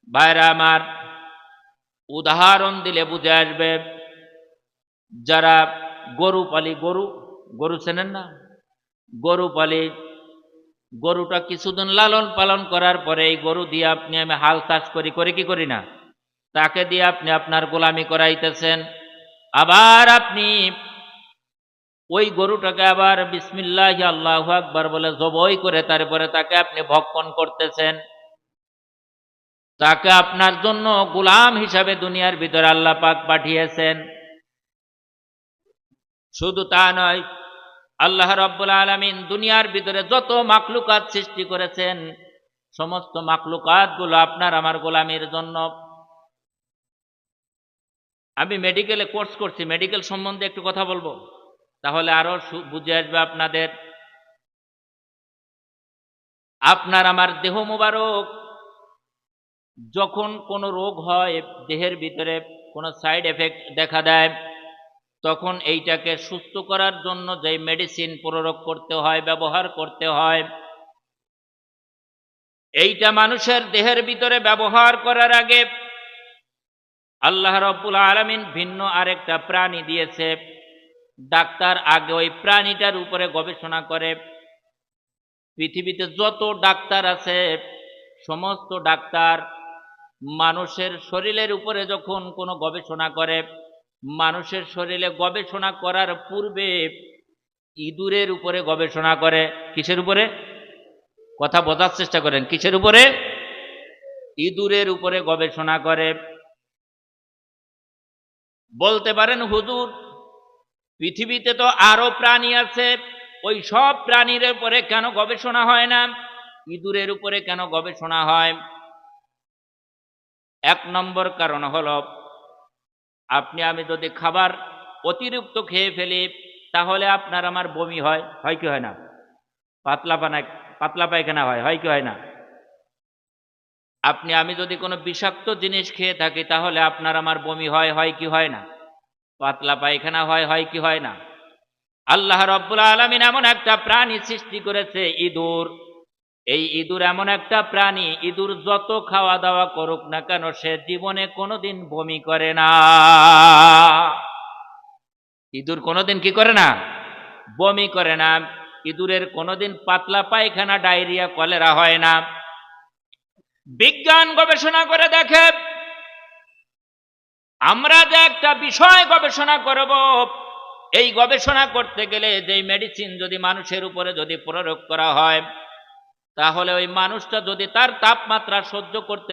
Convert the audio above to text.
ভাইরা আমার, উদাহরণ দিলে বুঝে আসবে। যারা গরু পালি, গরু গরু চেনেন না? গরু পালি, গরুটা কিছুদিন লালন পালন করার পরে এই গরু দিয়ে আমি হাল চাষ করি কি করি না? তাকে দিয়ে আপনি আপনার গোলামি করাইতেছেন। আবার আপনি ওই গরুটাকে আবার বিসমিল্লাহ আল্লাহু আকবার বলে জবাই করে তারপরে তাকে আপনি ভক্ষণ করতেছেন। তাকে আপনার জন্য গোলাম হিসাবে দুনিয়ার ভিতরে আল্লাহ পাক পাঠিয়েছেন। শুধু তা নয়, আল্লাহ রাব্বুল আলামিন দুনিয়ার ভিতরে যত মাখলুকাত সৃষ্টি করেছেন, সমস্ত মাখলুকাতগুলো আপনার আমার গোলামির জন্য। আমি মেডিকেলে কোর্স করছি, মেডিকেল সম্বন্ধে একটু কথা বলবো, তাহলে আরো বুঝে আসবে আপনাদের। আপনার আমার দেহ মোবারক যখন কোনো রোগ হয়, দেহের ভিতরে কোনো সাইড এফেক্ট দেখা দেয়, তখন এইটাকে সুস্থ করার জন্য যে মেডিসিন প্রয়োগ করতে হয়, ব্যবহার করতে হয়, এইটা মানুষের দেহের ভিতরে ব্যবহার করার আগে আল্লাহ রাব্বুল আলামিন ভিন্ন আরেকটা প্রাণী দিয়েছে। ডাক্তার আগে ওই প্রাণীটার উপরে গবেষণা করে। পৃথিবীতে যত ডাক্তার আছে, সমস্ত ডাক্তার মানুষের শরীরের উপরে যখন কোনো গবেষণা করে, মানুষের শরীরে গবেষণা করার পূর্বে ইঁদুরের উপরে গবেষণা করে। কিসের উপরে? কথা বোঝার চেষ্টা করেন। কিসের উপরে? ইঁদুরের উপরে গবেষণা করে। বলতে পারেন হুজুর, পৃথিবীতে তো আরো প্রাণী আছে, ওই সব প্রাণীর উপরে কেন গবেষণা হয় না, ইঁদুরের উপরে কেন গবেষণা হয়? এক নম্বর কারণ হলো, আপনি আমি যদি খাবার অতিরিক্ত খেয়ে ফেলি, তাহলে আপনার আমার বমি হয়, হয় কি হয় না? পাতলা পায়খানা হয় কি হয় না? আপনি আমি যদি কোনো বিষাক্ত জিনিস খেয়ে থাকি, তাহলে আপনার আমার বমি হয় কি হয় না? পাতলা পায়খানা হয় কি হয় না? আল্লাহ রাব্বুল আলামিন এমন একটা প্রাণী সৃষ্টি করেছে, ইঁদুর। এই ইঁদুর এমন একটা প্রাণী, ইঁদুর যত খাওয়া দাওয়া করুক না কেন, সে জীবনে কোনোদিন বমি করে না। ইঁদুর কোনোদিন কি করে না? বমি করে না। ইঁদুরের কোনোদিন পাতলা পায়খানা, ডায়রিয়া, কলেরা হয় না। বিজ্ঞান গবেষণা করে দেখে, আমরা যে একটা বিষয় গবেষণা করব, এই গবেষণা করতে গেলে যে মেডিসিন যদি মানুষের উপরে যদি প্রয়োগ করা হয়, তাহলে ওই মানুষটা যদি তার তাপমাত্রা সহ্য করতে